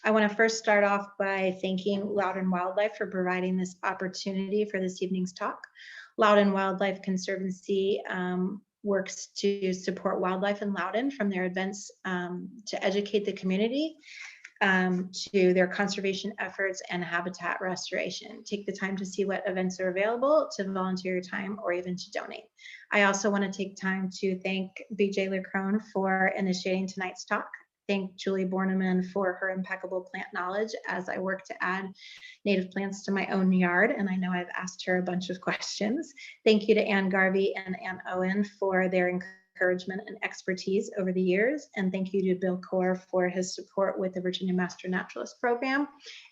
I want to first start off by thanking Loudon Wildlife for providing this opportunity for this evening's talk. Loudon Wildlife Conservancy works to support wildlife in Loudon, from their events to educate the community to their conservation efforts and habitat restoration. Take the time to see what events are available, to volunteer your time, or even to donate. I also want to take time to thank BJ LeCrone for initiating tonight's talk. Thank Julie Borneman for her impeccable plant knowledge as I work to add native plants to my own yard, and I know I've asked her a bunch of questions. Thank you to Ann Garvey and Ann Owen for their encouragement and expertise over the years, and thank you to Bill Core for his support with the Virginia Master Naturalist Program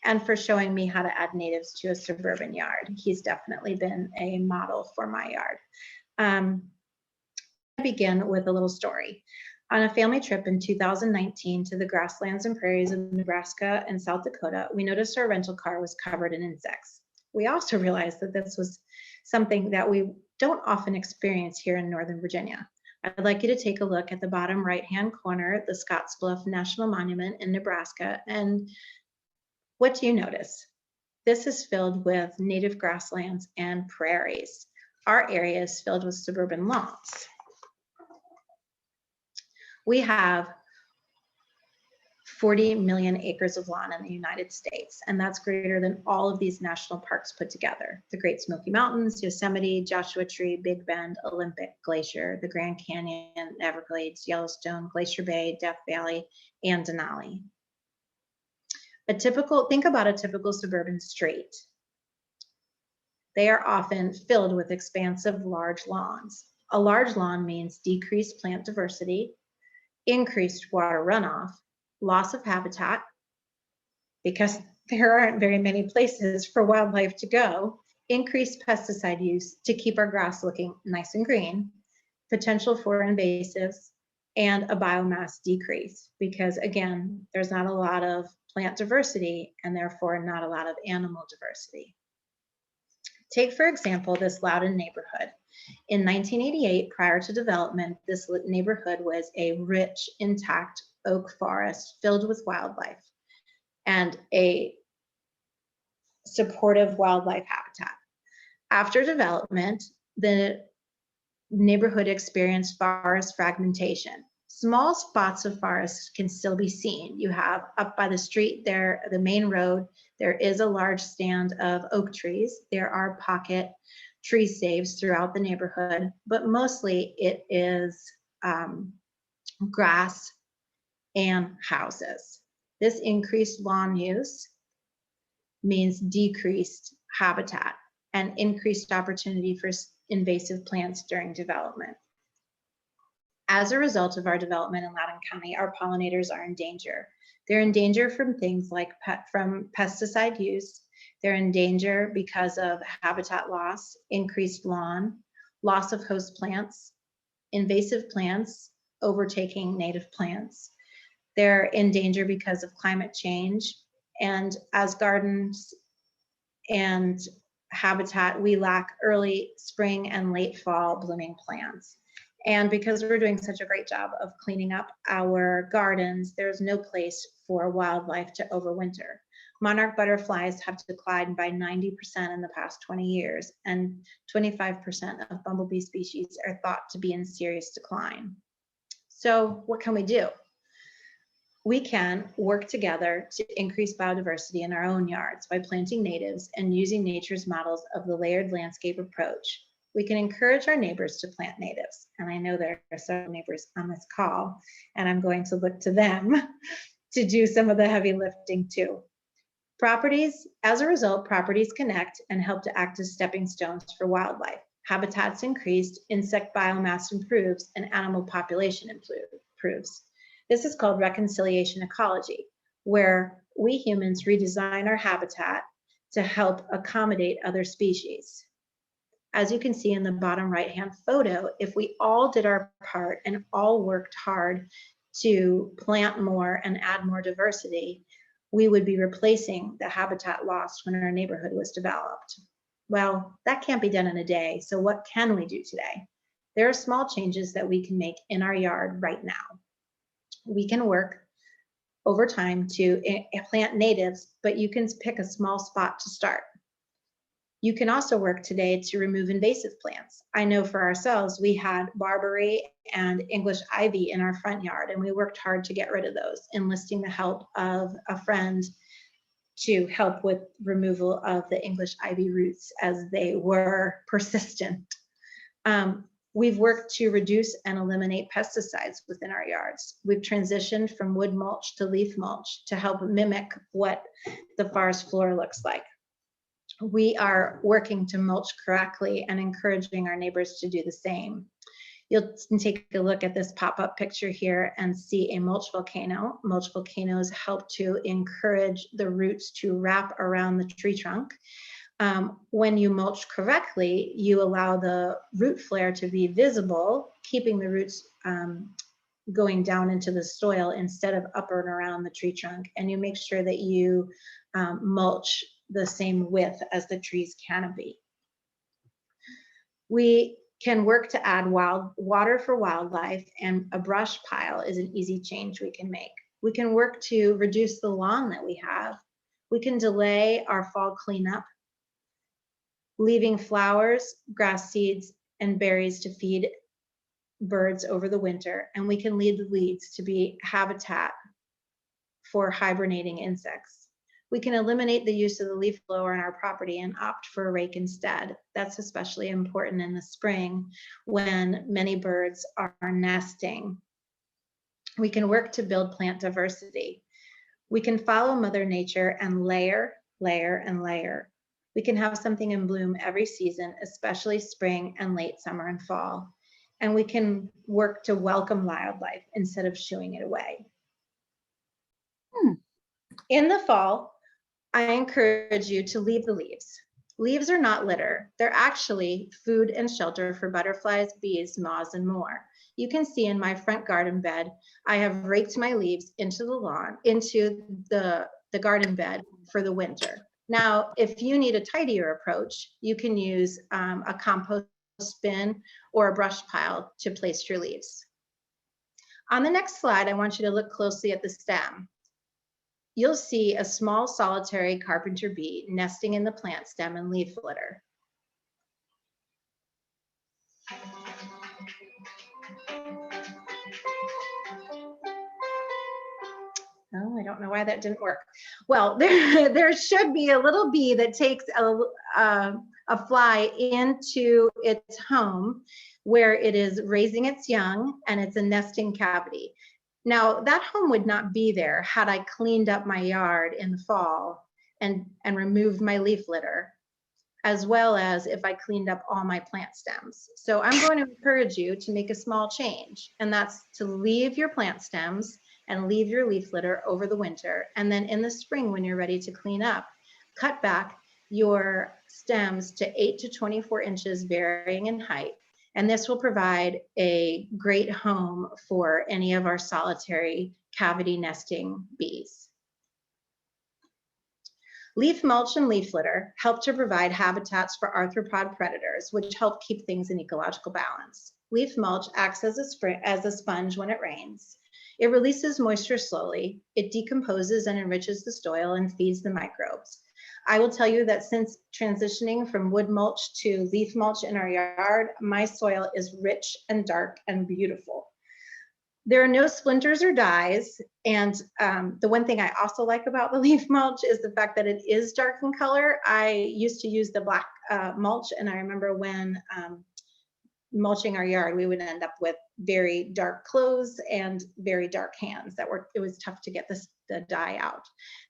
and for showing me how to add natives to a suburban yard. He's definitely been a model for my yard. I begin with a little story. On a family trip in 2019 to the grasslands and prairies of Nebraska and South Dakota, we noticed our rental car was covered in insects. We also realized that this was something that we don't often experience here in Northern Virginia. I'd like you to take a look at the bottom right-hand corner, the Scottsbluff National Monument in Nebraska, and what do you notice? This is filled with native grasslands and prairies. Our area is filled with suburban lawns. We have 40 million acres of lawn in the United States, and that's greater than all of these national parks put together. The Great Smoky Mountains, Yosemite, Joshua Tree, Big Bend, Olympic Glacier, the Grand Canyon, Everglades, Yellowstone, Glacier Bay, Death Valley, and Denali. Think about a typical suburban street. They are often filled with expansive large lawns. A large lawn means decreased plant diversity, increased water runoff, loss of habitat, because there aren't very many places for wildlife to go, increased pesticide use to keep our grass looking nice and green, potential for invasives, and a biomass decrease, because again, there's not a lot of plant diversity and therefore not a lot of animal diversity. Take, for example, this Loudon neighborhood. In 1988, prior to development, this neighborhood was a rich, intact oak forest filled with wildlife and a supportive wildlife habitat. After development, the neighborhood experienced forest fragmentation. Small spots of forest can still be seen. You have up by the street there, the main road, there is a large stand of oak trees. There are pocket tree saves throughout the neighborhood, but mostly it is grass and houses. This increased lawn use means decreased habitat and increased opportunity for invasive plants during development. As a result of our development in Loudoun County, our pollinators are in danger. They're in danger from things like from pesticide use. They're in danger because of habitat loss, increased lawn, loss of host plants, invasive plants overtaking native plants. They're in danger because of climate change. And as gardens and habitat, we lack early spring and late fall blooming plants. And because we're doing such a great job of cleaning up our gardens, there's no place for wildlife to overwinter. Monarch butterflies have declined by 90% in the past 20 years, and 25% of bumblebee species are thought to be in serious decline. So what can we do? We can work together to increase biodiversity in our own yards by planting natives and using nature's models of the layered landscape approach. We can encourage our neighbors to plant natives. And I know there are several neighbors on this call, and I'm going to look to them to do some of the heavy lifting too. As a result, properties connect and help to act as stepping stones for wildlife. Habitats increased, insect biomass improves, and animal population improves. This is called reconciliation ecology, where we humans redesign our habitat to help accommodate other species. As you can see in the bottom right-hand photo, if we all did our part and all worked hard to plant more and add more diversity, we would be replacing the habitat lost when our neighborhood was developed. Well, that can't be done in a day, so what can we do today? There are small changes that we can make in our yard right now. We can work over time to plant natives, but you can pick a small spot to start. You can also work today to remove invasive plants. I know for ourselves, we had barberry and English ivy in our front yard, and we worked hard to get rid of those, enlisting the help of a friend to help with removal of the English ivy roots as they were persistent. We've worked to reduce and eliminate pesticides within our yards. We've transitioned from wood mulch to leaf mulch to help mimic what the forest floor looks like. We are working to mulch correctly and encouraging our neighbors to do the same. You'll take a look at this pop-up picture here and see a mulch volcano. Mulch volcanoes help to encourage the roots to wrap around the tree trunk. When you mulch correctly, you allow the root flare to be visible, keeping the roots going down into the soil instead of up and around the tree trunk. And you make sure that you mulch the same width as the tree's canopy. We can work to add water for wildlife, and a brush pile is an easy change we can make. We can work to reduce the lawn that we have. We can delay our fall cleanup, leaving flowers, grass seeds, and berries to feed birds over the winter, and we can leave the weeds to be habitat for hibernating insects. We can eliminate the use of the leaf blower on our property and opt for a rake instead. That's especially important in the spring when many birds are nesting. We can work to build plant diversity. We can follow Mother Nature and layer, layer, and layer. We can have something in bloom every season, especially spring and late summer and fall. And we can work to welcome wildlife instead of shooing it away. In the fall, I encourage you to leave the leaves. Leaves are not litter. They're actually food and shelter for butterflies, bees, moths, and more. You can see in my front garden bed, I have raked my leaves into the lawn, into the garden bed for the winter. Now, if you need a tidier approach, you can use a compost bin or a brush pile to place your leaves. On the next slide, I want you to look closely at the stem. You'll see a small solitary carpenter bee nesting in the plant stem and leaf litter. Oh, I don't know why that didn't work. Well, there should be a little bee that takes a fly into its home where it is raising its young, and it's a nesting cavity. Now, that home would not be there had I cleaned up my yard in the fall and removed my leaf litter, as well as if I cleaned up all my plant stems. So I'm going to encourage you to make a small change, and that's to leave your plant stems and leave your leaf litter over the winter. And then in the spring, when you're ready to clean up, cut back your stems to 8 to 24 inches, varying in height. And this will provide a great home for any of our solitary cavity nesting bees. Leaf mulch and leaf litter help to provide habitats for arthropod predators, which help keep things in ecological balance. Leaf mulch acts as a sponge when it rains. It releases moisture slowly, it decomposes and enriches the soil and feeds the microbes. I will tell you that since transitioning from wood mulch to leaf mulch in our yard, my soil is rich and dark and beautiful. There are no splinters or dyes, and the one thing I also like about the leaf mulch is the fact that it is dark in color. I used to use the black mulch, and I remember when mulching our yard, we would end up with very dark clothes and very dark hands. It was tough to get the dye out.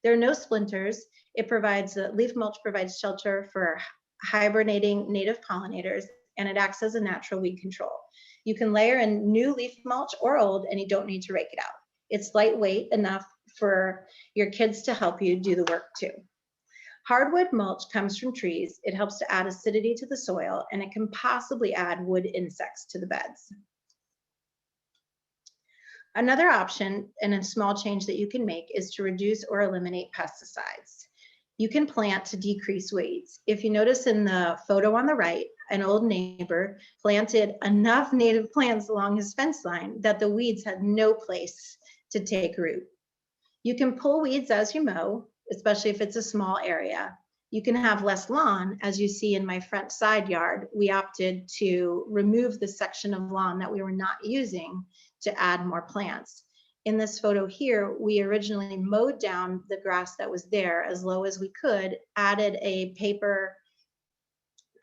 There are no splinters. Leaf mulch provides shelter for hibernating native pollinators, and it acts as a natural weed control. You can layer in new leaf mulch or old, and you don't need to rake it out. It's lightweight enough for your kids to help you do the work too. Hardwood mulch comes from trees. It helps to add acidity to the soil, and it can possibly add wood insects to the beds. Another option and a small change that you can make is to reduce or eliminate pesticides. You can plant to decrease weeds. If you notice in the photo on the right, an old neighbor planted enough native plants along his fence line that the weeds had no place to take root. You can pull weeds as you mow, especially if it's a small area. You can have less lawn. As you see in my front side yard, we opted to remove the section of lawn that we were not using to add more plants. In this photo here, we originally mowed down the grass that was there as low as we could, added a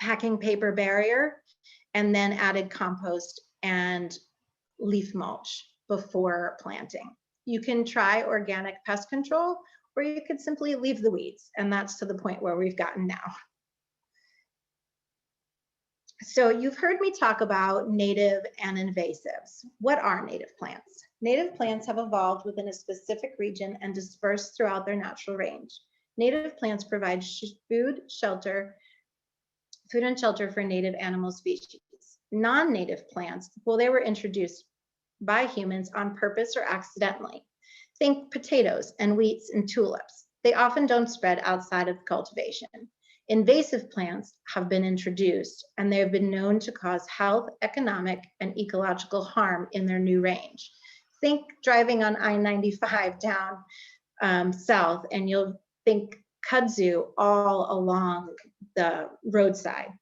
packing paper barrier, and then added compost and leaf mulch before planting. You can try organic pest control, or you could simply leave the weeds, and that's to the point where we've gotten now. So you've heard me talk about native and invasives. What are native plants? Native plants have evolved within a specific region and dispersed throughout their natural range. Native plants provide food and shelter for native animal species. Non-native plants, well, they were introduced by humans on purpose or accidentally. Think potatoes and wheats and tulips. They often don't spread outside of cultivation. Invasive plants have been introduced, and they have been known to cause health, economic, and ecological harm in their new range. Think driving on I-95 down south, and you'll think kudzu all along the roadside.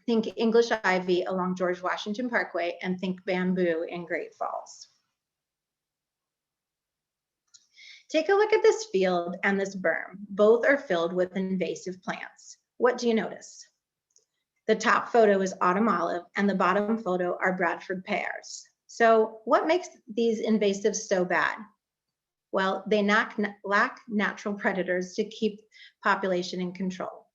Think English ivy along George Washington Parkway, and think bamboo in Great Falls. Take a look at this field and this berm. Both are filled with invasive plants. What do you notice? The top photo is autumn olive, and the bottom photo are Bradford pears. So what makes these invasives so bad? Well, they lack natural predators to keep population in control.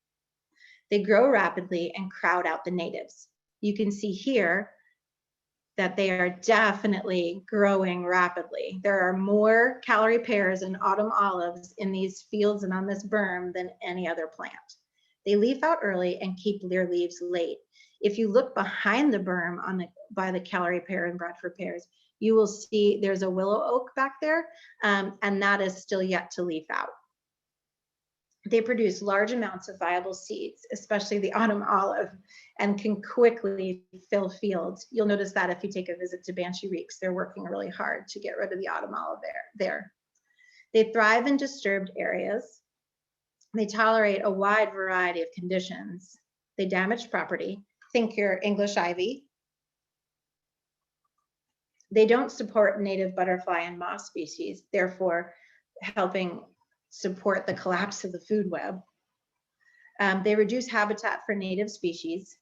They grow rapidly and crowd out the natives. You can see here that they are definitely growing rapidly. There are more calorie pears and autumn olives in these fields and on this berm than any other plant. They leaf out early and keep their leaves late. If you look behind the berm by the calorie pear and Bradford pears, you will see there's a willow oak back there, and that is still yet to leaf out. They produce large amounts of viable seeds, especially the autumn olive, and can quickly fill fields. You'll notice that if you take a visit to Banshee Reeks, they're working really hard to get rid of the autumn olive there. They thrive in disturbed areas. They tolerate a wide variety of conditions. They damage property. Think your English ivy. They don't support native butterfly and moth species, therefore helping support the collapse of the food web. They reduce habitat for native species.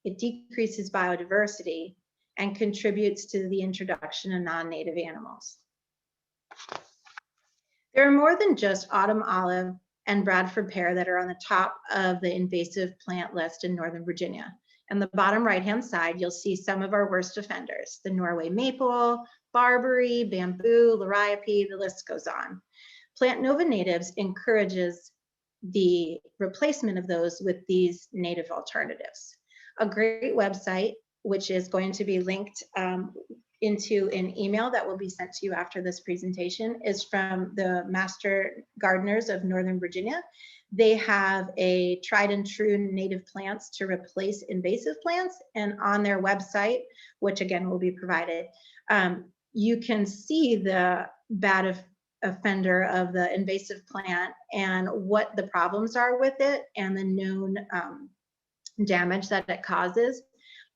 It decreases biodiversity and contributes to the introduction of non-native animals. There are more than just autumn olive and Bradford pear that are on the top of the invasive plant list in Northern Virginia. On the bottom right-hand side, you'll see some of our worst offenders: the Norway maple, barberry, bamboo, liriope, the list goes on. Plant Nova Natives encourages the replacement of those with these native alternatives. A great website, which is going to be linked into an email that will be sent to you after this presentation, is from the Master Gardeners of Northern Virginia. They have a tried and true native plants to replace invasive plants, and on their website, which again will be provided, you can see the bad offender of the invasive plant and what the problems are with it and the known damage that it causes.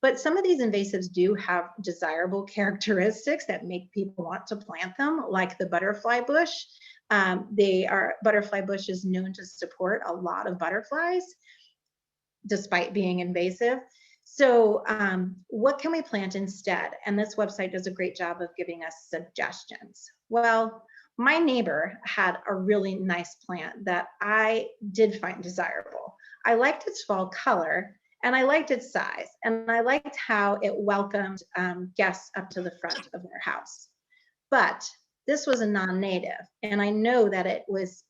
But some of these invasives do have desirable characteristics that make people want to plant them, like the butterfly bush. Butterfly bush is known to support a lot of butterflies, despite being invasive. So what can we plant instead? And this website does a great job of giving us suggestions. Well, my neighbor had a really nice plant that I did find desirable. I liked its fall color, and I liked its size, and I liked how it welcomed guests up to the front of their house. But this was a non-native, and I know that it was,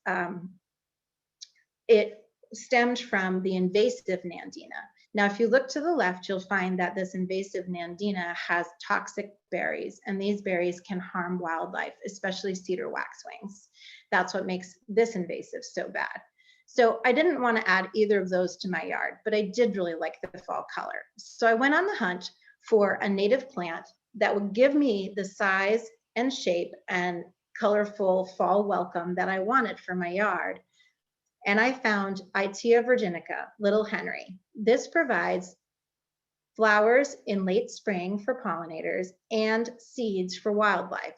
it stemmed from the invasive Nandina. Now, if you look to the left, you'll find that this invasive Nandina has toxic berries, and these berries can harm wildlife, especially cedar waxwings. That's what makes this invasive so bad. So I didn't want to add either of those to my yard, but I did really like the fall color. So I went on the hunt for a native plant that would give me the size and shape and colorful fall welcome that I wanted for my yard. And I found Itea Virginica, Little Henry. This provides flowers in late spring for pollinators and seeds for wildlife.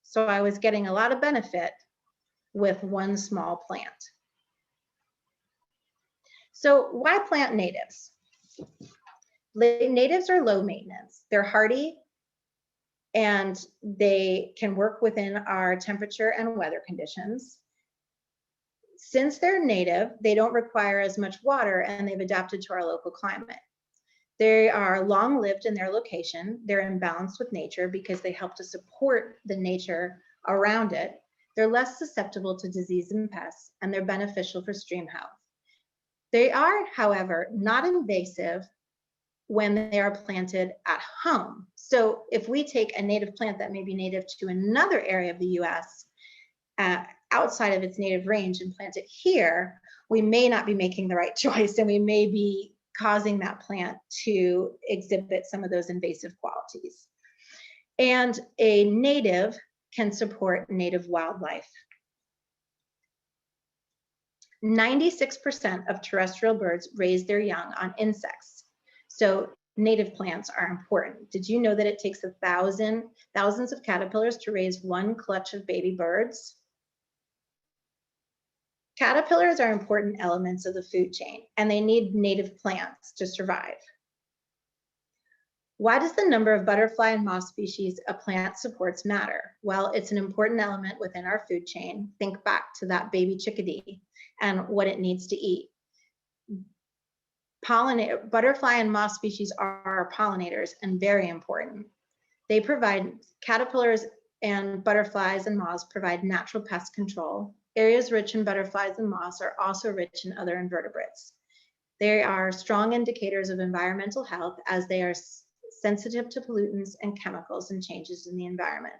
So I was getting a lot of benefit with one small plant. So why plant natives? Natives are low maintenance. They're hardy and they can work within our temperature and weather conditions. Since they're native, they don't require as much water and they've adapted to our local climate. They are long-lived in their location. They're in balance with nature because they help to support the nature around it. They're less susceptible to disease and pests, and they're beneficial for stream health. They are, however, not invasive when they are planted at home. So if we take a native plant that may be native to another area of the US, outside of its native range and plant it here, we may not be making the right choice and we may be causing that plant to exhibit some of those invasive qualities. And a native can support native wildlife. 96% of terrestrial birds raise their young on insects. So native plants are important. Did you know that it takes thousands of caterpillars to raise one clutch of baby birds? Caterpillars are important elements of the food chain, and they need native plants to survive. Why does the number of butterfly and moth species a plant supports matter? Well, it's an important element within our food chain. Think back to that baby chickadee and what it needs to eat. Butterfly and moth species are pollinators and very important. They provide, caterpillars and butterflies and moths provide natural pest control. Areas rich in butterflies and moths are also rich in other invertebrates. They are strong indicators of environmental health as they are sensitive to pollutants and chemicals and changes in the environment.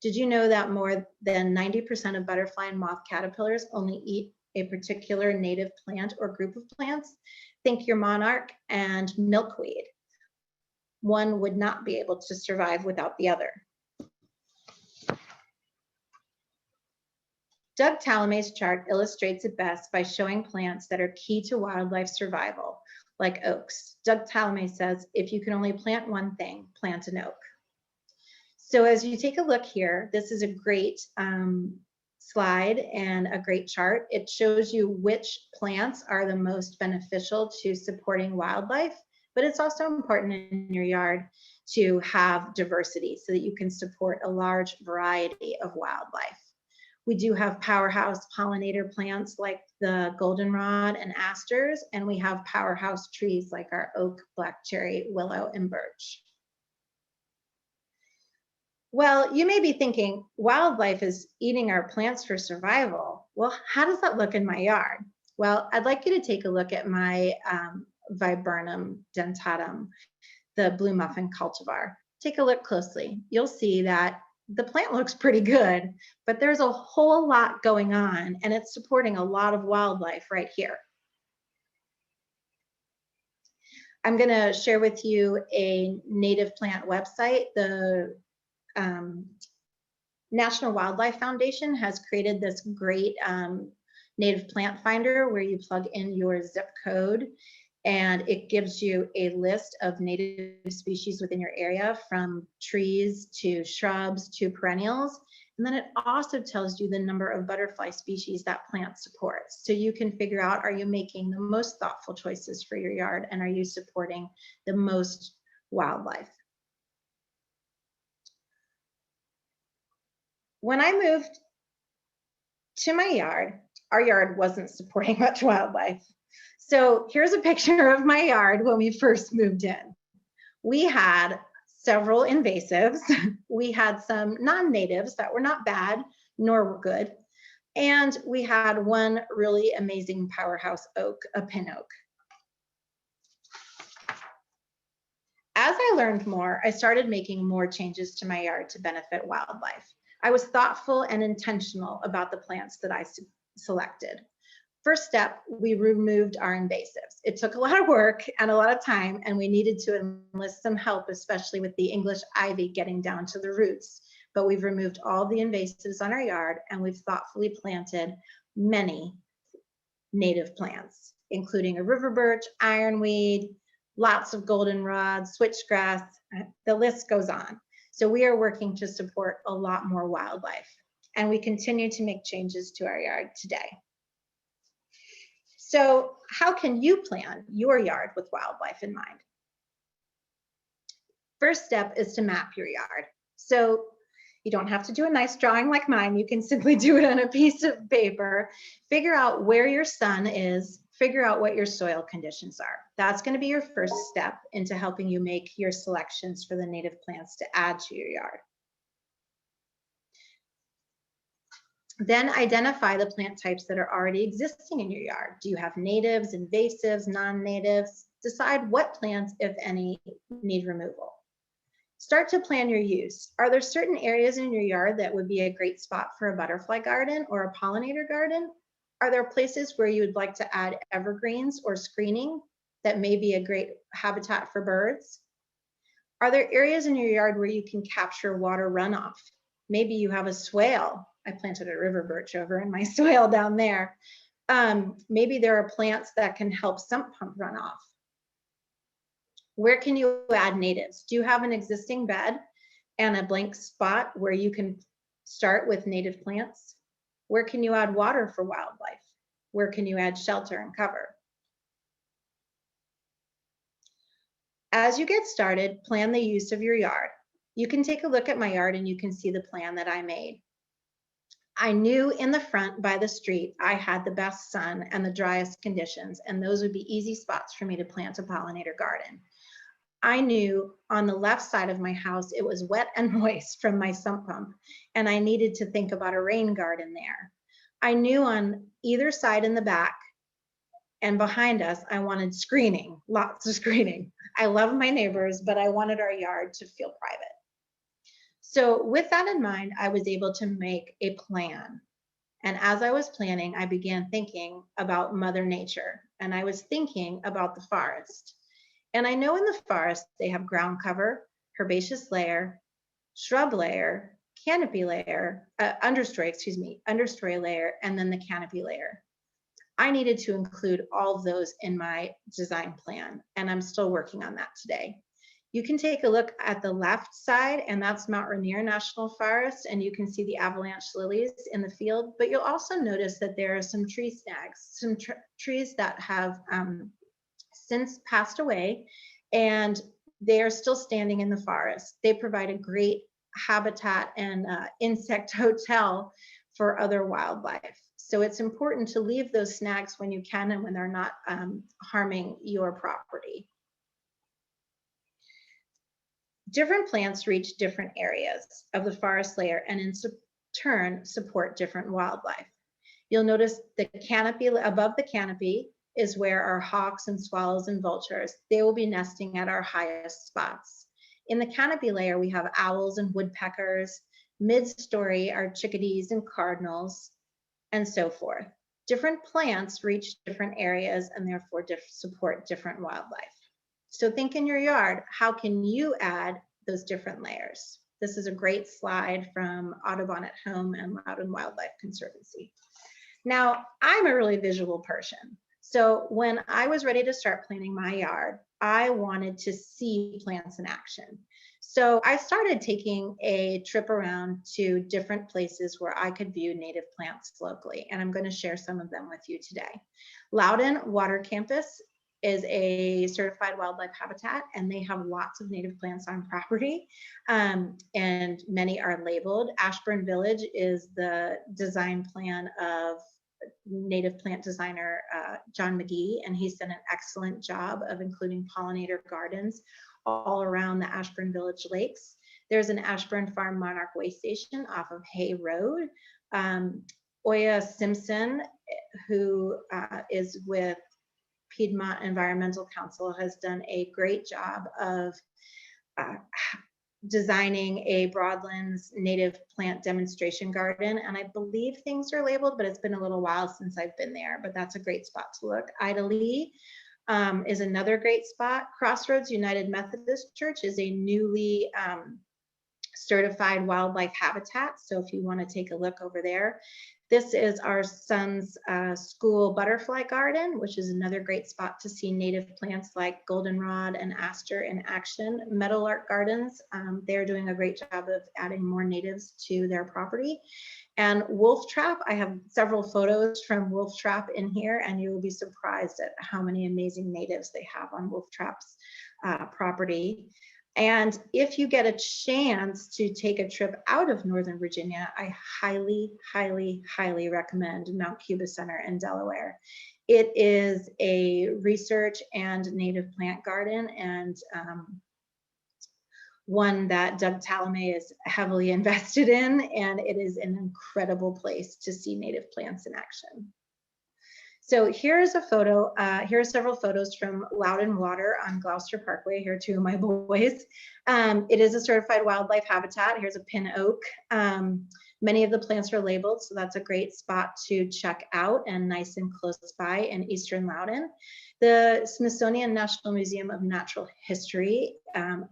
Did you know that more than 90% of butterfly and moth caterpillars only eat a particular native plant or group of plants? Think your monarch and milkweed. One would not be able to survive without the other. Doug Talamay's chart illustrates it best by showing plants that are key to wildlife survival, like oaks. Doug Talamay says, if you can only plant one thing, plant an oak. So as you take a look here, this is a great slide and a great chart. It shows you which plants are the most beneficial to supporting wildlife, but it's also important in your yard to have diversity so that you can support a large variety of wildlife. We do have powerhouse pollinator plants like the goldenrod and asters, and we have powerhouse trees like our oak, black cherry, willow, and birch. Well, you may be thinking, wildlife is eating our plants for survival. Well, how does that look in my yard? Well, I'd like you to take a look at my Viburnum dentatum, the blue muffin cultivar. Take a look closely. You'll see that the plant looks pretty good, but there's a whole lot going on and it's supporting a lot of wildlife right here. I'm going to share with you a native plant website. The National Wildlife Foundation has created this great native plant finder where you plug in your zip code and it gives you a list of native species within your area, from trees to shrubs to perennials. And then it also tells you the number of butterfly species that plant supports. So you can figure out, are you making the most thoughtful choices for your yard and are you supporting the most wildlife? When I moved to my yard, our yard wasn't supporting much wildlife. So here's a picture of my yard when we first moved in. We had several invasives. We had some non-natives that were not bad, nor were good. And we had one really amazing powerhouse oak, a pin oak. As I learned more, I started making more changes to my yard to benefit wildlife. I was thoughtful and intentional about the plants that I selected. First step, we removed our invasives. It took a lot of work and a lot of time, and we needed to enlist some help, especially with the English ivy getting down to the roots. but we've removed all the invasives on our yard and we've thoughtfully planted many native plants, including a river birch, ironweed, lots of goldenrod, switchgrass, the list goes on. So we are working to support a lot more wildlife, and we continue to make changes to our yard today. So how can you plan your yard with wildlife in mind? First step is to map your yard. So you don't have to do a nice drawing like mine. You can simply do it on a piece of paper. Figure out where your sun is, figure out what your soil conditions are. That's going to be your first step into helping you make your selections for the native plants to add to your yard. Then identify the plant types that are already existing in your yard. Do you have natives, invasives, non-natives? Decide what plants, if any, need removal. Start to plan your use. Are there certain areas in your yard that would be a great spot for a butterfly garden or a pollinator garden? Are there places where you would like to add evergreens or screening that may be a great habitat for birds? Are there areas in your yard where you can capture water runoff? Maybe you have a swale. I planted a river birch over in my swale down there. Maybe there are plants that can help sump pump runoff. Where can you add natives? Do you have an existing bed and a blank spot where you can start with native plants? Where can you add water for wildlife? Where can you add shelter and cover? As you get started, plan the use of your yard. You can take a look at my yard and you can see the plan that I made. I knew in the front by the street, I had the best sun and the driest conditions, and those would be easy spots for me to plant a pollinator garden. I knew on the left side of my house, it was wet and moist from my sump pump, and I needed to think about a rain garden there. I knew on either side in the back and behind us, I wanted screening, lots of screening. I love my neighbors, but I wanted our yard to feel private. So with that in mind, I was able to make a plan. And as I was planning, I began thinking about Mother Nature, and I was thinking about the forest. And I know in the forest, they have ground cover, herbaceous layer, shrub layer, canopy layer, understory layer, and then the canopy layer. I needed to include all of those in my design plan, and I'm still working on that today. You can take a look at the left side, and that's Mount Rainier National Forest, and you can see the avalanche lilies in the field, but you'll also notice that there are some tree snags, some trees that have since passed away, and they are still standing in the forest. They provide a great habitat and insect hotel for other wildlife. So it's important to leave those snags when you can and when they're not harming your property. Different plants reach different areas of the forest layer and in turn support different wildlife. You'll notice the canopy, above the canopy is where our hawks and swallows and vultures, they will be nesting at our highest spots. In the canopy layer, we have owls and woodpeckers. Mid-story are chickadees and cardinals, and so forth. Different plants reach different areas and therefore support different wildlife. So think in your yard, how can you add those different layers? This is a great slide from Audubon at Home and Loudon Wildlife Conservancy. Now, I'm a really visual person. So when I was ready to start planning my yard, I wanted to see plants in action. So I started taking a trip around to different places where I could view native plants locally, and I'm going to share some of them with you today. Loudon Water Campus is a certified wildlife habitat, and they have lots of native plants on property, and many are labeled. Ashburn Village is the design plan of native plant designer John McGee, and he's done an excellent job of including pollinator gardens all around the Ashburn Village lakes. There's an Ashburn Farm Monarch Way Station off of Hay Road. Oya Simpson, who is with Piedmont Environmental Council, has done a great job of designing a Broadlands native plant demonstration garden, and I believe things are labeled, but it's been a little while since I've been there, but that's a great spot to look. Ida Lee is another great spot. Crossroads United Methodist Church is a newly certified wildlife habitat. So if you want to take a look over there, this is our son's school butterfly garden, which is another great spot to see native plants like goldenrod and aster in action. Meadowlark Gardens, they're doing a great job of adding more natives to their property. And Wolf Trap, I have several photos from Wolf Trap in here, and you will be surprised at how many amazing natives they have on Wolf Trap's property. And if you get a chance to take a trip out of Northern Virginia, I highly, highly, highly recommend Mount Cuba Center in Delaware. It is a research and native plant garden, and one that Doug Talamay is heavily invested in, and it is an incredible place to see native plants in action. So here's a photo, here are several photos from Loudon Water on Gloucester Parkway. Here are two of my boys. It is a certified wildlife habitat. Here's a pin oak. Many of the plants are labeled, so that's a great spot to check out and nice and close by in Eastern Loudon. The Smithsonian National Museum of Natural History,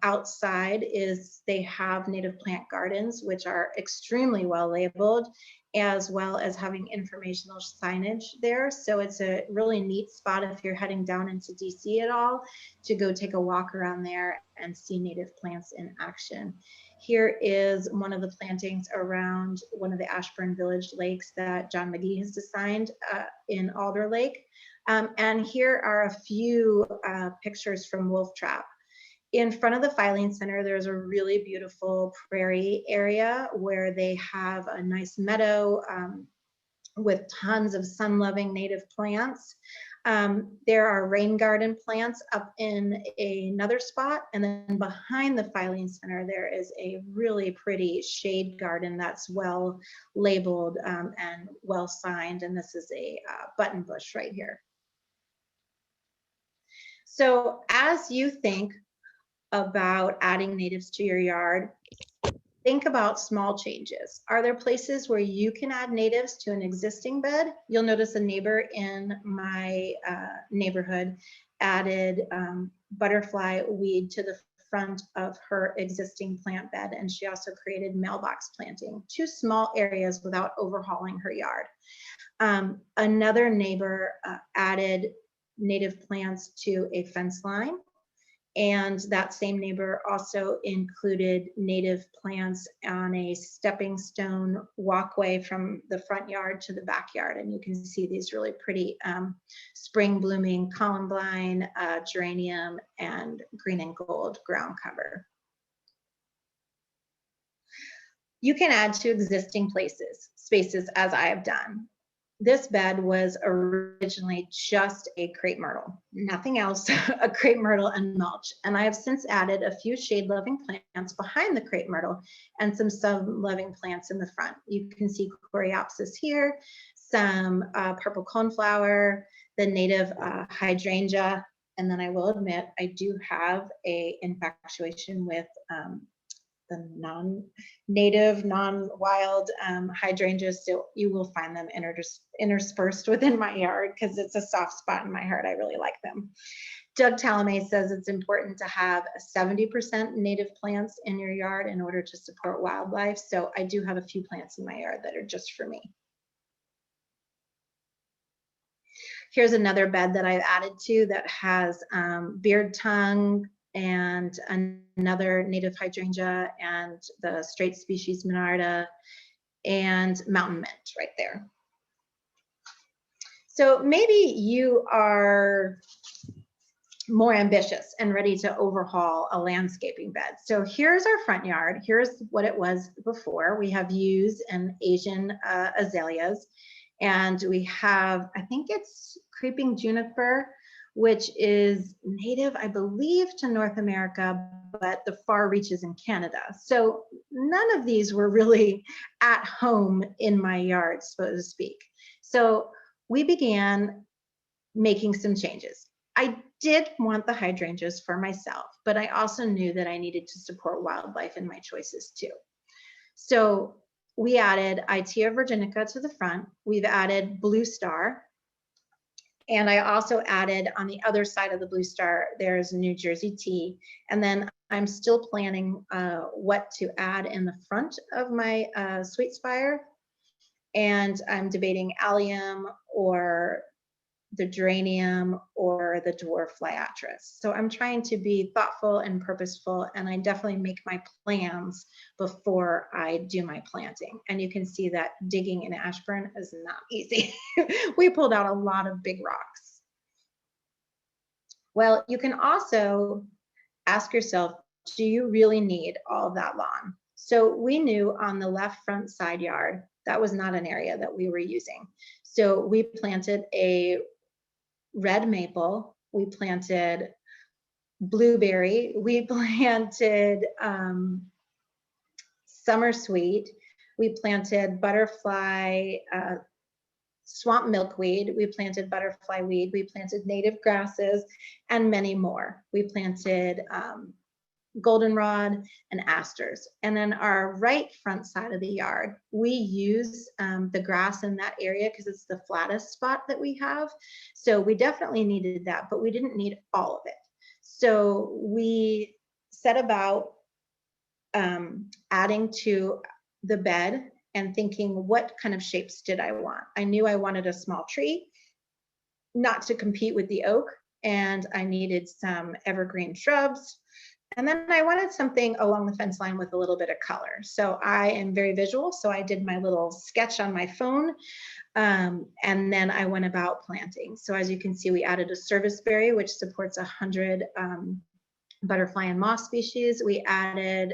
outside they have native plant gardens, which are extremely well labeled, as well as having informational signage there. So it's a really neat spot if you're heading down into DC at all, to go take a walk around there and see native plants in action. Here is one of the plantings around one of the Ashburn Village lakes that John McGee has designed in Alder Lake. And here are a few pictures from Wolf Trap. In front of the filing center, there's a really beautiful prairie area where they have a nice meadow with tons of sun-loving native plants. There are rain garden plants up in another spot, and then behind the filing center, there is a really pretty shade garden that's well labeled and well signed, and this is a button bush right here. So as you think about adding natives to your yard, think about small changes. Are there places where you can add natives to an existing bed? You'll notice a neighbor in my neighborhood added butterfly weed to the front of her existing plant bed, and she also created mailbox planting, 2 small areas without overhauling her yard. Another neighbor added native plants to a fence line. And that same neighbor also included native plants on a stepping stone walkway from the front yard to the backyard. And you can see these really pretty spring blooming columbine, geranium, and green and gold ground cover. You can add to existing spaces as I have done. This bed was originally just a crepe myrtle, nothing else, a crepe myrtle and mulch. And I have since added a few shade-loving plants behind the crepe myrtle and some sun-loving plants in the front. You can see coreopsis here, some purple coneflower, the native hydrangea, and then I will admit I do have an infatuation with the non-native, non-wild hydrangeas, so you will find them interspersed within my yard because it's a soft spot in my heart. I really like them. Doug Talamay says it's important to have 70% native plants in your yard in order to support wildlife, so I do have a few plants in my yard that are just for me. Here's another bed that I've added to that has beard tongue and another native hydrangea and the straight species Monarda and mountain mint right there. So maybe you are more ambitious and ready to overhaul a landscaping bed. So here's our front yard. Here's what it was before. We have yews and Asian azaleas, and we have, I think it's creeping juniper, which is native, I believe, to North America, but the far reaches in Canada. So none of these were really at home in my yard, so to speak. So we began making some changes. I did want the hydrangeas for myself, but I also knew that I needed to support wildlife in my choices too. So we added Itea Virginica to the front. We've added Blue Star. And I also added on the other side of the Blue Star, there's New Jersey tea. And then I'm still planning what to add in the front of my sweet spire. And I'm debating allium or the geranium or the dwarf liatris. So I'm trying to be thoughtful and purposeful, and I definitely make my plans before I do my planting. And you can see that digging in Ashburn is not easy. We pulled out a lot of big rocks. Well, you can also ask yourself, do you really need all of that lawn? So we knew on the left front side yard, that was not an area that we were using. So we planted a red maple, we planted blueberry, we planted summer sweet, we planted butterfly, swamp milkweed, we planted butterfly weed, we planted native grasses, and many more. We planted goldenrod and asters. And then our right front side of the yard, we use the grass in that area because it's the flattest spot that we have. So we definitely needed that, but we didn't need all of it. So we set about adding to the bed and thinking, what kind of shapes did I want? I knew I wanted a small tree, not to compete with the oak, and I needed some evergreen shrubs. And then I wanted something along the fence line with a little bit of color. So I am very visual. So I did my little sketch on my phone. And then I went about planting. So as you can see, we added a serviceberry, which supports 100 butterfly and moth species. We added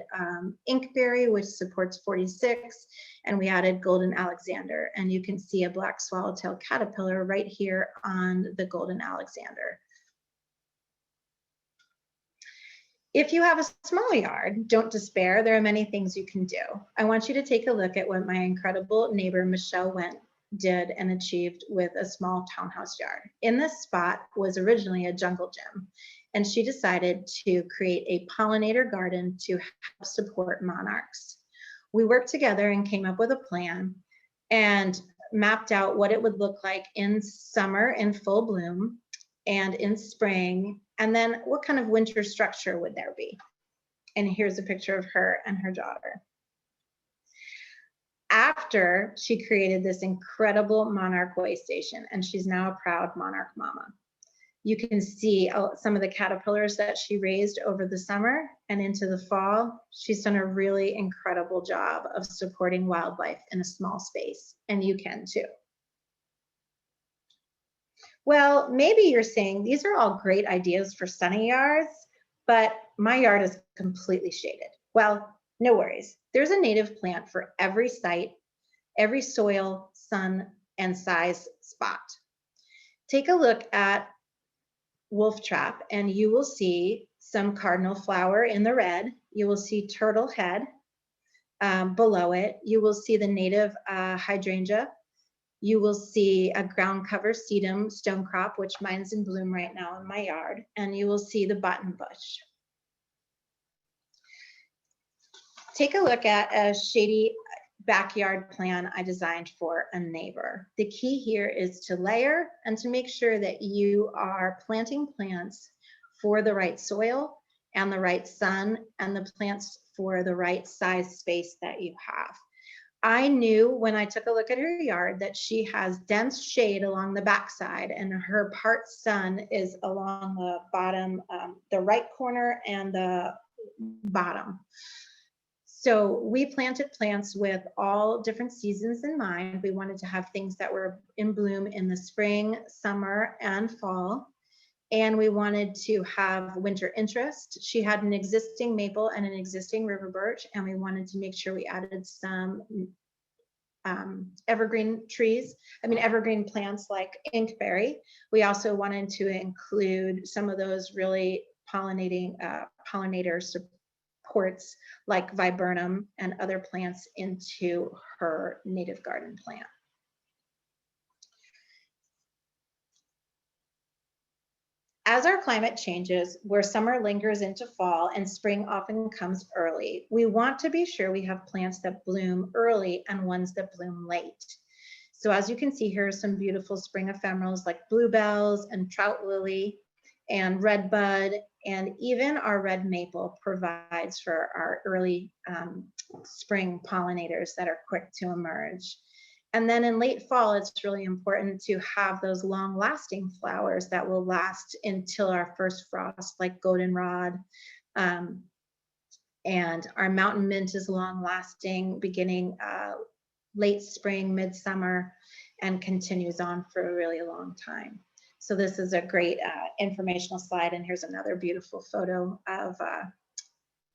inkberry, which supports 46. And we added golden Alexander. And you can see a black swallowtail caterpillar right here on the golden Alexander. If you have a small yard, don't despair. There are many things you can do. I want you to take a look at what my incredible neighbor, Michelle Went, did and achieved with a small townhouse yard. In this spot was originally a jungle gym, and she decided to create a pollinator garden to help support monarchs. We worked together and came up with a plan and mapped out what it would look like in summer in full bloom and in spring, and then what kind of winter structure would there be? And here's a picture of her and her daughter. After she created this incredible monarch way station, and she's now a proud monarch mama. You can see some of the caterpillars that she raised over the summer and into the fall. She's done a really incredible job of supporting wildlife in a small space, and you can too. Well, maybe you're saying these are all great ideas for sunny yards, but my yard is completely shaded. Well, no worries. There's a native plant for every site, every soil, sun, and size spot. Take a look at Wolf Trap and you will see some cardinal flower in the red. You will see turtle head below it. You will see the native hydrangea. You will see a ground cover sedum stonecrop, which mine's in bloom right now in my yard, and you will see the button bush. Take a look at a shady backyard plan I designed for a neighbor. The key here is to layer and to make sure that you are planting plants for the right soil and the right sun and the plants for the right size space that you have. I knew when I took a look at her yard that she has dense shade along the backside and her part sun is along the bottom, the right corner and the bottom. So we planted plants with all different seasons in mind. We wanted to have things that were in bloom in the spring, summer, and fall. And we wanted to have winter interest. She had an existing maple and an existing river birch, and we wanted to make sure we added some evergreen plants like inkberry. We also wanted to include some of those really pollinator supports like viburnum and other plants into her native garden plan. As our climate changes, where summer lingers into fall and spring often comes early, we want to be sure we have plants that bloom early and ones that bloom late. So as you can see here are some beautiful spring ephemerals like bluebells and trout lily. and red bud, and even our red maple provides for our early spring pollinators that are quick to emerge. And then in late fall, it's really important to have those long-lasting flowers that will last until our first frost, like goldenrod. And our mountain mint is long-lasting, beginning late spring, midsummer, and continues on for a really long time. So this is a great informational slide, and here's another beautiful photo of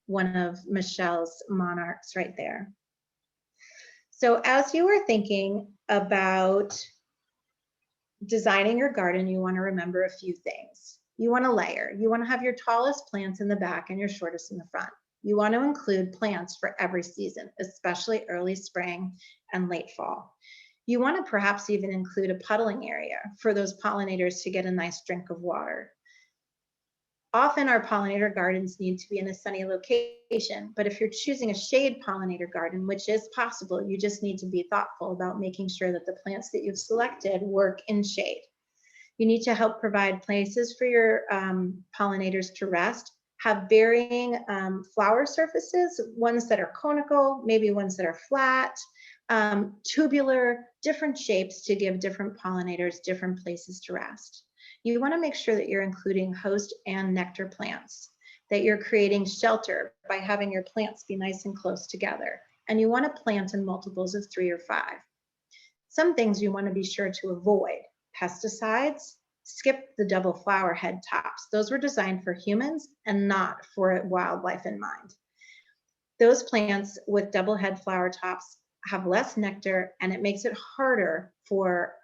one of Michelle's monarchs right there. So as you are thinking about designing your garden, you want to remember a few things. You want to layer. You want to have your tallest plants in the back and your shortest in the front. You want to include plants for every season, especially early spring and late fall. You want to perhaps even include a puddling area for those pollinators to get a nice drink of water. Often our pollinator gardens need to be in a sunny location, but if you're choosing a shade pollinator garden, which is possible, you just need to be thoughtful about making sure that the plants that you've selected work in shade. You need to help provide places for your pollinators to rest, have varying flower surfaces, ones that are conical, maybe ones that are flat, tubular, different shapes to give different pollinators different places to rest. You want to make sure that you're including host and nectar plants, that you're creating shelter by having your plants be nice and close together. And you want to plant in multiples of 3 or 5. Some things you want to be sure to avoid: pesticides. Skip the double flower head tops. Those were designed for humans and not for wildlife in mind. Those plants with double head flower tops have less nectar, and it makes it harder for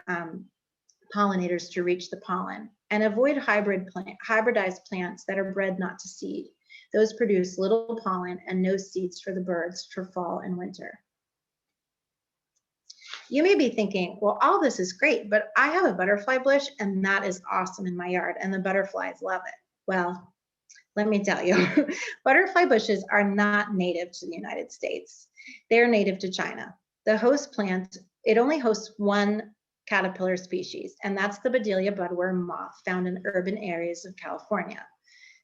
pollinators to reach the pollen. And avoid hybridized plants that are bred not to seed. Those produce little pollen and no seeds for the birds for fall and winter. You may be thinking, well, all this is great, but I have a butterfly bush and that is awesome in my yard and the butterflies love it. Well, let me tell you, butterfly bushes are not native to the United States. They're native to China. The host plant, it only hosts one caterpillar species, and that's the Bedelia Budwear moth found in urban areas of California.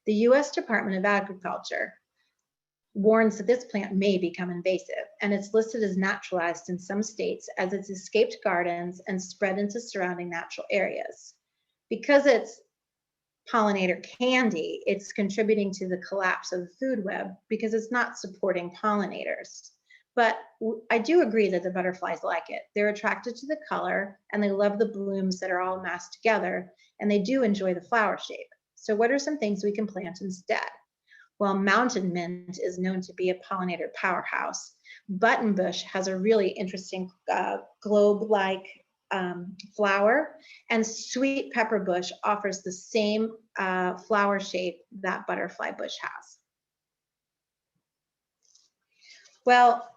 The US Department of Agriculture warns that this plant may become invasive, and it's listed as naturalized in some states as it's escaped gardens and spread into surrounding natural areas. Because it's pollinator candy, it's contributing to the collapse of the food web because it's not supporting pollinators. But I do agree that the butterflies like it. They're attracted to the color and they love the blooms that are all massed together, and they do enjoy the flower shape. So what are some things we can plant instead? Well, mountain mint is known to be a pollinator powerhouse. Buttonbush has a really interesting globe-like flower, and sweet pepper bush offers the same flower shape that butterfly bush has. Well,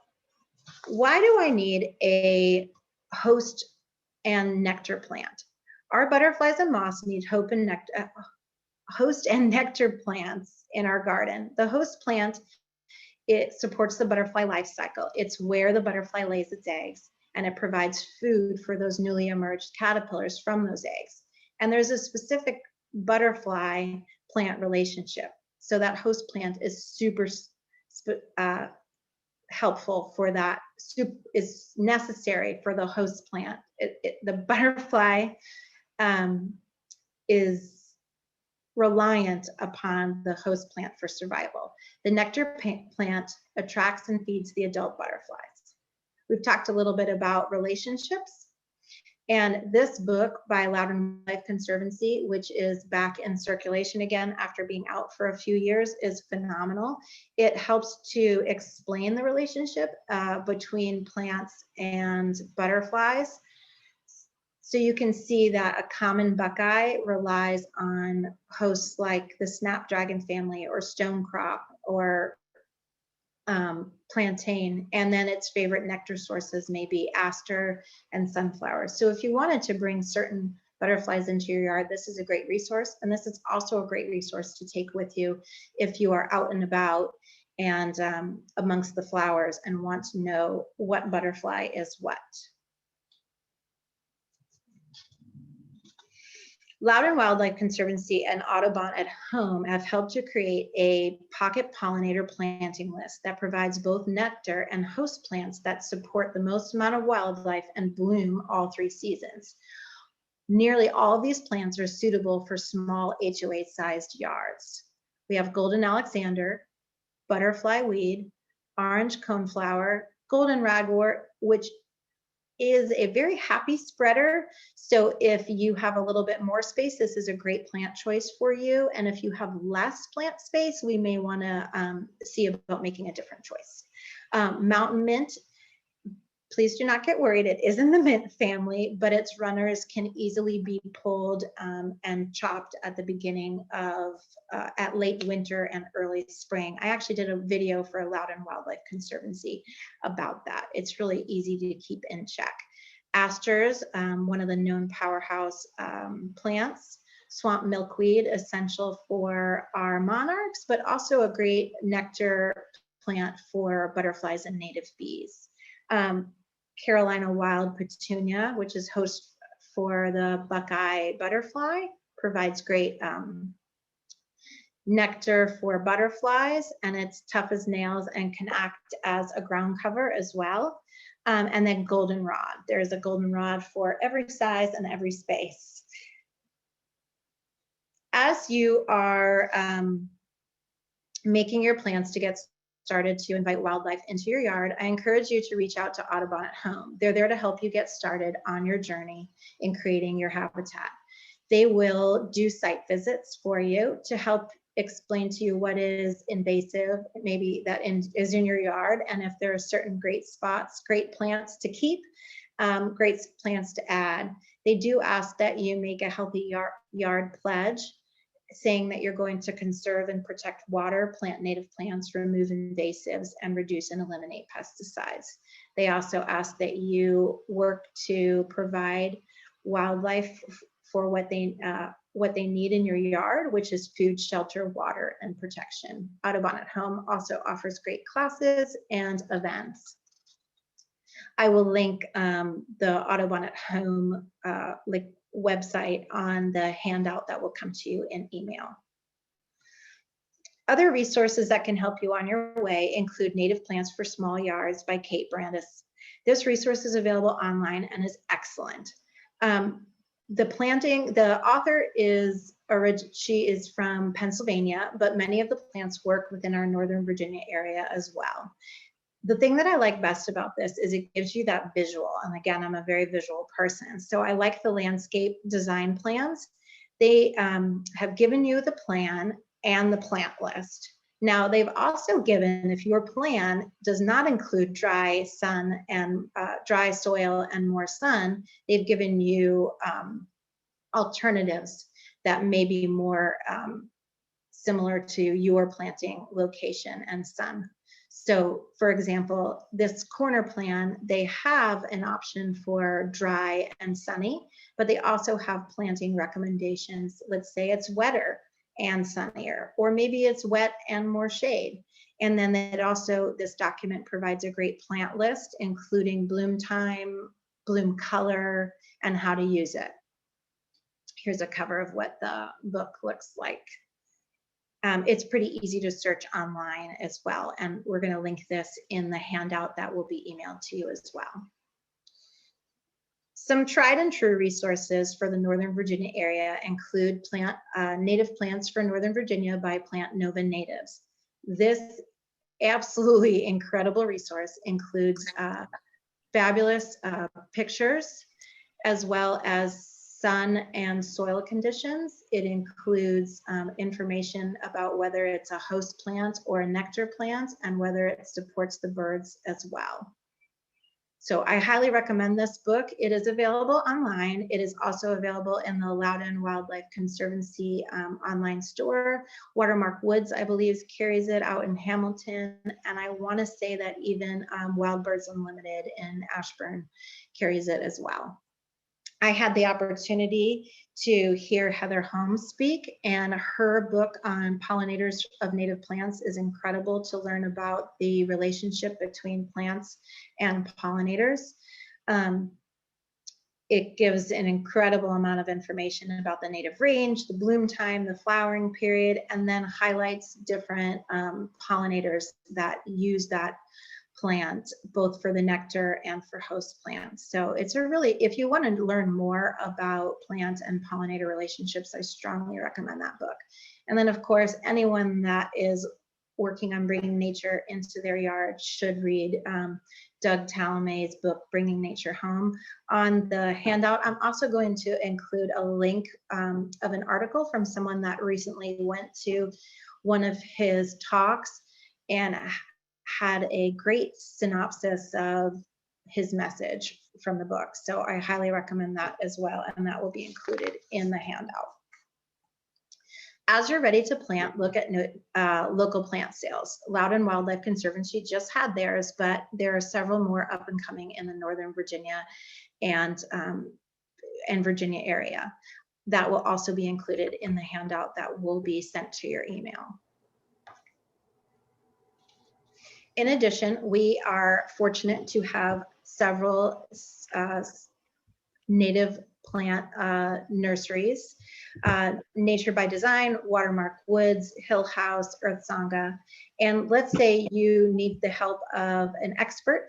why do I need a host and nectar plant? Our butterflies and moths need host and nectar plants in our garden. The host plant, it supports the butterfly life cycle. It's where the butterfly lays its eggs, and it provides food for those newly emerged caterpillars from those eggs. And there's a specific butterfly plant relationship. So that host plant is super helpful for that, is necessary for the host plant. The butterfly is reliant upon the host plant for survival. The nectar plant attracts and feeds the adult butterflies. We've talked a little bit about relationships, and this book by Loudon Life Conservancy, which is back in circulation again after being out for a few years, is phenomenal. It helps to explain the relationship between plants and butterflies. So you can see that a common buckeye relies on hosts like the snapdragon family or stonecrop or plantain, and then its favorite nectar sources may be aster and sunflowers. So if you wanted to bring certain butterflies into your yard, this is a great resource, and this is also a great resource to take with you if you are out and about and amongst the flowers and want to know what butterfly is what. Loudoun Wildlife Conservancy and Audubon at Home have helped to create a pocket pollinator planting list that provides both nectar and host plants that support the most amount of wildlife and bloom all 3 seasons. Nearly all of these plants are suitable for small HOA-sized yards. We have golden Alexander, butterfly weed, orange coneflower, golden ragwort, which is a very happy spreader. So if you have a little bit more space, this is a great plant choice for you. And if you have less plant space, we may want to see about making a different choice. Mountain mint, please do not get worried. It is in the mint family, but its runners can easily be pulled and chopped at the beginning of, at late winter and early spring. I actually did a video for Loudoun Wildlife Conservancy about that. It's really easy to keep in check. Asters, one of the known powerhouse plants. Swamp milkweed, essential for our monarchs, but also a great nectar plant for butterflies and native bees. Carolina wild petunia, which is host for the Buckeye butterfly, provides great nectar for butterflies, and it's tough as nails and can act as a ground cover as well. And then goldenrod. There's a goldenrod for every size and every space. As you are making your plans to get started to invite wildlife into your yard, I encourage you to reach out to Audubon at Home. They're there to help you get started on your journey in creating your habitat. They will do site visits for you to help explain to you what is invasive, maybe that is in your yard, and if there are certain great spots, great plants to keep, great plants to add. They do ask that you make a healthy yard pledge, saying that you're going to conserve and protect water, plant native plants, remove invasives, and reduce and eliminate pesticides. They also ask that you work to provide wildlife for what they need in your yard, which is food, shelter, water, and protection. Audubon at Home also offers great classes and events. I will link the Audubon at Home website on the handout that will come to you in email. Other resources that can help you on your way include Native Plants for Small Yards by Kate Brandis. This resource is available online and is excellent. The author is, she is from Pennsylvania, but many of the plants work within our Northern Virginia area as well. The thing that I like best about this is it gives you that visual. And again, I'm a very visual person. So I like the landscape design plans. They have given you the plan and the plant list. Now they've also given, if your plan does not include dry sun and dry soil and more sun, they've given you alternatives that may be more similar to your planting location and sun. So for example, this corner plan, they have an option for dry and sunny, but they also have planting recommendations. Let's say it's wetter and sunnier, or maybe it's wet and more shade. And then this document provides a great plant list, including bloom time, bloom color, and how to use it. Here's a cover of what the book looks like. It's pretty easy to search online as well, and we're going to link this in the handout that will be emailed to you as well. Some tried and true resources for the Northern Virginia area include Native Plants for Northern Virginia by Plant Nova Natives. This absolutely incredible resource includes fabulous pictures as well as sun and soil conditions. It includes information about whether it's a host plant or a nectar plant and whether it supports the birds as well. So I highly recommend this book. It is available online. It is also available in the Loudoun Wildlife Conservancy online store. Watermark Woods, I believe, carries it out in Hamilton. And I want to say that even Wild Birds Unlimited in Ashburn carries it as well. I had the opportunity to hear Heather Holmes speak, and her book on pollinators of native plants is incredible to learn about the relationship between plants and pollinators. It gives an incredible amount of information about the native range, the bloom time, the flowering period, and then highlights different pollinators that use that plant, both for the nectar and for host plants. So it's a really, if you want to learn more about plant and pollinator relationships, I strongly recommend that book. And then of course, anyone that is working on bringing nature into their yard should read Doug Talamay's book, Bringing Nature Home. On the handout, I'm also going to include a link of an article from someone that recently went to one of his talks and had a great synopsis of his message from the book. So I highly recommend that as well, and that will be included in the handout. As you're ready to plant, look at local plant sales. Loudon Wildlife Conservancy just had theirs, but there are several more up and coming in the Northern Virginia and Virginia area. That will also be included in the handout that will be sent to your email. In addition, we are fortunate to have several native plant nurseries, Nature by Design, Watermark Woods, Hill House, Earth Sangha. And let's say you need the help of an expert.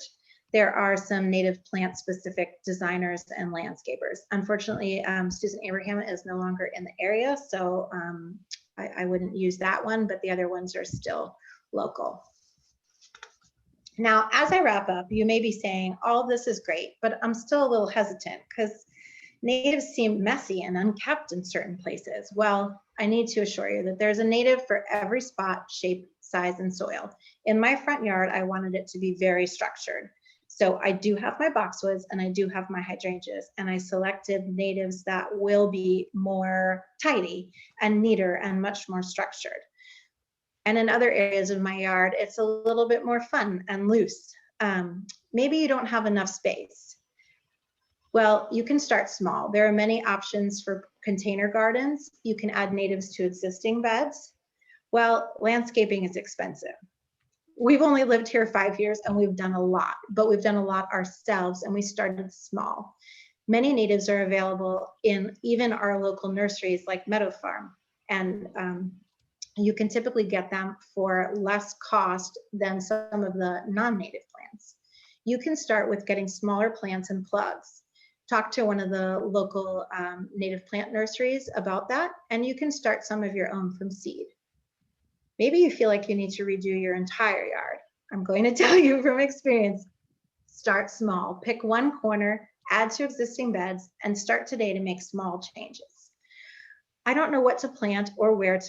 There are some native plant specific designers and landscapers. Unfortunately, Susan Abraham is no longer in the area, so I wouldn't use that one, but the other ones are still local. Now, as I wrap up, you may be saying, all this is great, but I'm still a little hesitant because natives seem messy and unkept in certain places. Well, I need to assure you that there's a native for every spot, shape, size, and soil. In my front yard, I wanted it to be very structured. So I do have my boxwoods and I do have my hydrangeas, and I selected natives that will be more tidy and neater and much more structured. And in other areas of my yard, it's a little bit more fun and loose. Maybe you don't have enough space. Well, you can start small. There are many options for container gardens. You can add natives to existing beds. Well, landscaping is expensive. We've only lived here 5 years and we've done a lot, but we've done a lot ourselves and we started small. Many natives are available in even our local nurseries like Meadow Farm, and you can typically get them for less cost than some of the non-native plants. You can start with getting smaller plants and plugs. Talk to one of the local native plant nurseries about that, and you can start some of your own from seed. Maybe you feel like you need to redo your entire yard. I'm going to tell you from experience, start small. Pick one corner, add to existing beds, and start today to make small changes. I don't know what to plant or where to,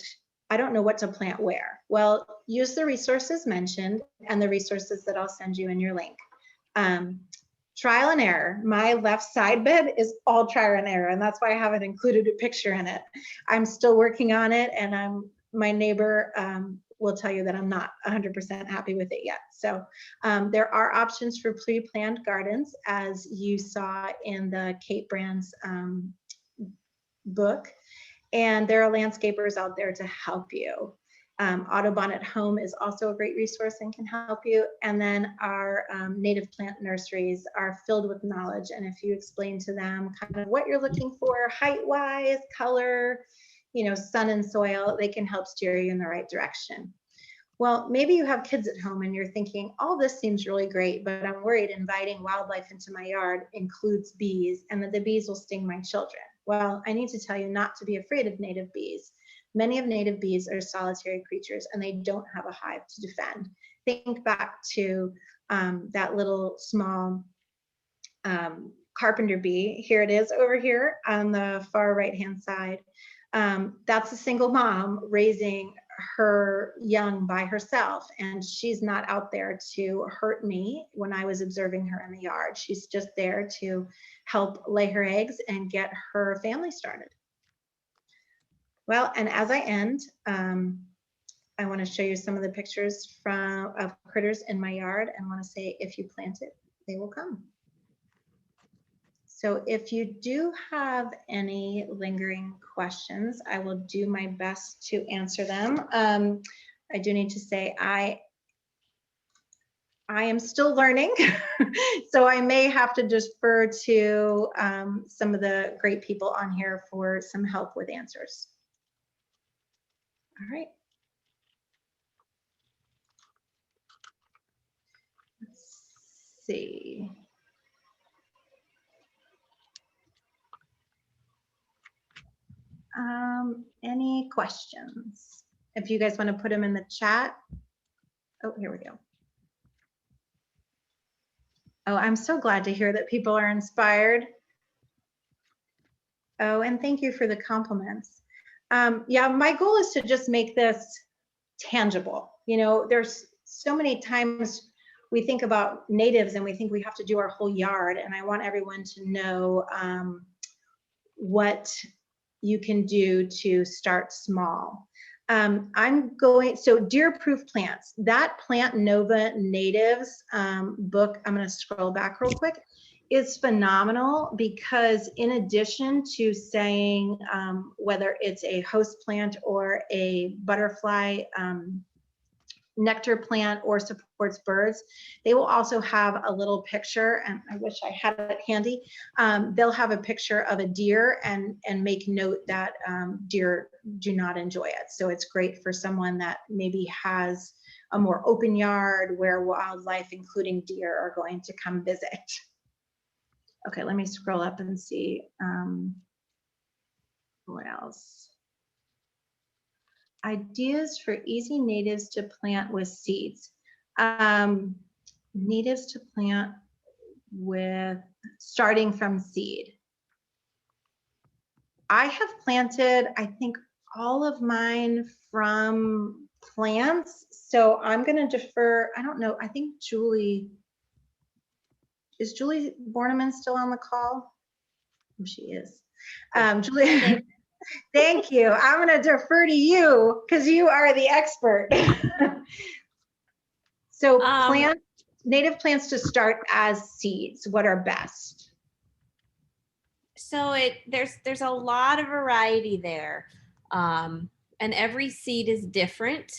I don't know what to plant where. Well, use the resources mentioned and the resources that I'll send you in your link. Trial and error. My left side bed is all trial and error, and that's why I haven't included a picture in it. I'm still working on it, and my neighbor will tell you that I'm not 100% happy with it yet. So there are options for pre-planned gardens, as you saw in the Kate Brand's book. And there are landscapers out there to help you. Audubon at Home is also a great resource and can help you. And then our native plant nurseries are filled with knowledge. And if you explain to them kind of what you're looking for, height-wise, color, sun and soil, they can help steer you in the right direction. Well, maybe you have kids at home and you're thinking, all this seems really great, but I'm worried inviting wildlife into my yard includes bees and that the bees will sting my children. Well, I need to tell you not to be afraid of native bees. Many of native bees are solitary creatures and they don't have a hive to defend. Think back to that little small carpenter bee. Here it is over here on the far right-hand side. That's a single mom raising her young by herself, and she's not out there to hurt me when I was observing her in the yard. She's just there to help lay her eggs and get her family started. Well, and as I end, I want to show you some of the pictures of critters in my yard, and want to say, if you plant it, they will come. So if you do have any lingering questions, I will do my best to answer them. I do need to say, I I am still learning, so I may have to defer to some of the great people on here for some help with answers. All right. Let's see. Any questions? If you guys want to put them in the chat. Oh, here we go. Oh, I'm so glad to hear that people are inspired. Oh, and thank you for the compliments. Yeah, my goal is to just make this tangible. You know, there's so many times we think about natives and we think we have to do our whole yard, and I want everyone to know what you can do to start small. So Deer Proof Plants, that Plant Nova Natives book, I'm gonna scroll back real quick, is phenomenal, because in addition to saying whether it's a host plant or a butterfly nectar plant or supports birds, they will also have a little picture, and I wish I had it handy. They'll have a picture of a deer and make note that deer do not enjoy it. So it's great for someone that maybe has a more open yard where wildlife, including deer, are going to come visit. Okay, let me scroll up and see what else. Ideas for easy natives to plant with seeds. Natives to plant with starting from seed. I have planted, I think, all of mine from plants. So I'm going to defer. I don't know. I think Julie, is Julie Borneman still on the call? Oh, she is. Julie. Thank you. I'm going to defer to you because you are the expert. So native plants to start as seeds, what are best? So there's a lot of variety there. And every seed is different.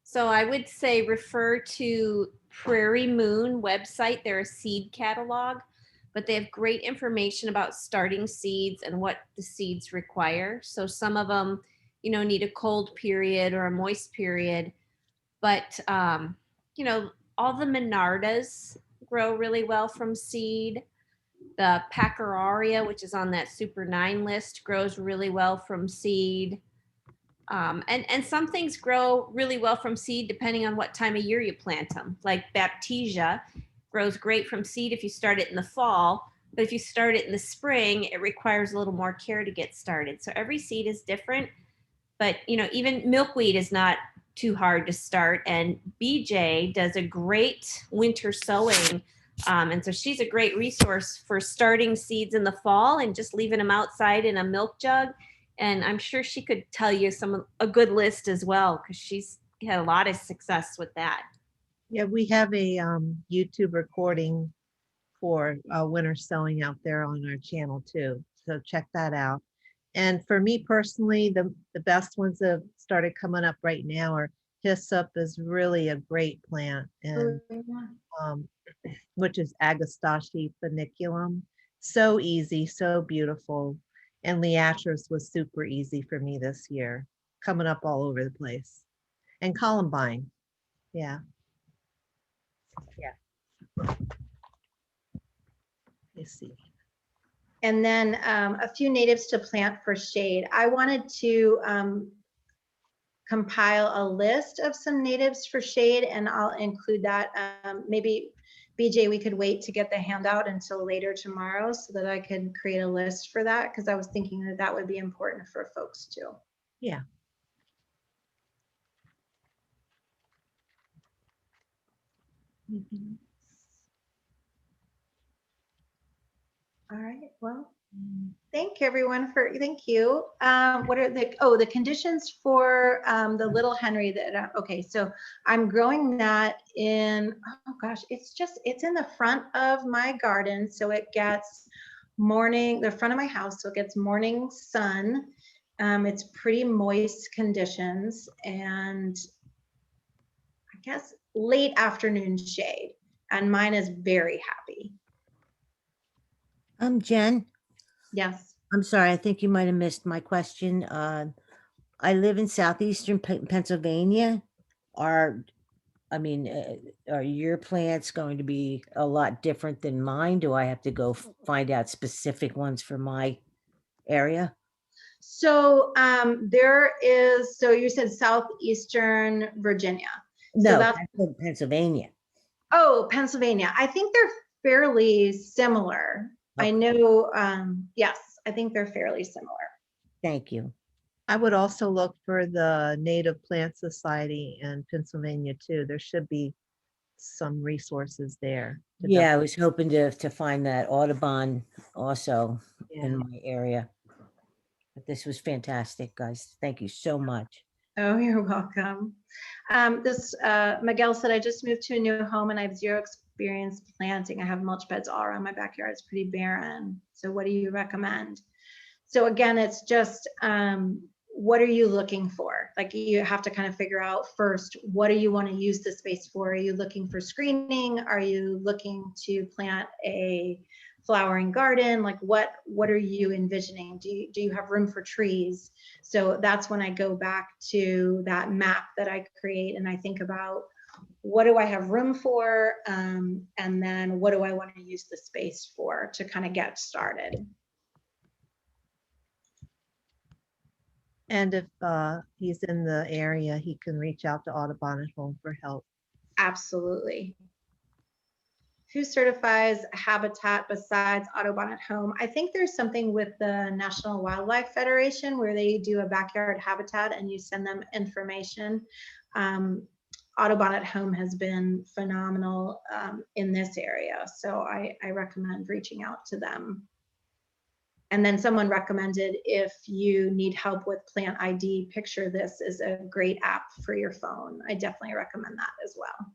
So I would say refer to Prairie Moon website. They're a seed catalog, but they have great information about starting seeds and what the seeds require. So some of them, you know, need a cold period or a moist period, but you know, all the Monardas grow really well from seed. The Pachyraria, which is on that Super 9 list, grows really well from seed. And some things grow really well from seed depending on what time of year you plant them. Like Baptisia grows great from seed if you start it in the fall, but if you start it in the spring, it requires a little more care to get started. So every seed is different, but you know, even milkweed is not too hard to start. And BJ does a great winter sowing. And so she's a great resource for starting seeds in the fall and just leaving them outside in a milk jug. And I'm sure she could tell you a good list as well, because she's had a lot of success with that. Yeah, we have a YouTube recording for winter sowing out there on our channel too. So check that out. And for me personally, the best ones that have started coming up right now are hyssop is really a great plant, and which is Agastache funiculum. So easy, so beautiful. And Liatris was super easy for me this year, coming up all over the place. And Columbine, yeah. Let's see. And then a few natives to plant for shade. I wanted to compile a list of some natives for shade, and I'll include that. Maybe BJ, we could wait to get the handout until later tomorrow so that I can create a list for that, because I was thinking that that would be important for folks too. Yeah. Mm-hmm. All right, well, thank you everyone thank you. What are the conditions for the little Henry that, okay, so I'm growing that in, oh gosh, it's in the front of my garden. So it gets the front of my house. So it gets morning sun. It's pretty moist conditions and I guess late afternoon shade. and mine is very happy. Jen, Yes. I'm sorry, I think you might have missed my question. I live in southeastern Pennsylvania. Are, I mean, are your plants going to be a lot different than mine? Do I have to go find out specific ones for my area? So so you said southeastern Virginia. No, that's- Pennsylvania. Oh, Pennsylvania. I think they're fairly similar. I Okay. know, yes, I think they're fairly similar. Thank you. I would also look for the Native Plant Society in Pennsylvania too. There should be some resources there. to Yeah, I was hoping to find that Audubon also Yeah. in my area. But this was fantastic, guys. Thank you so much. Oh, you're welcome. Miguel said, I just moved to a new home and I have zero experience planting. I have mulch beds all around my backyard. It's pretty barren. So what do you recommend? So again, it's just, what are you looking for? Like you have to kind of figure out first, what do you want to use the space for? Are you looking for screening? Are you looking to plant a flowering garden? Like what are you envisioning? Do you have room for trees? So that's when I go back to that map that I create and I think about what do I have room for? And then what do I want to use the space for to kind of get started? And if he's in the area, he can reach out to Audubon at Home for help. Absolutely. Who certifies habitat besides Audubon at Home? I think there's something with the National Wildlife Federation where they do a backyard habitat and you send them information. Audubon at Home has been phenomenal in this area, so I recommend reaching out to them. And then someone recommended if you need help with plant ID, Picture This is a great app for your phone. I definitely recommend that as well.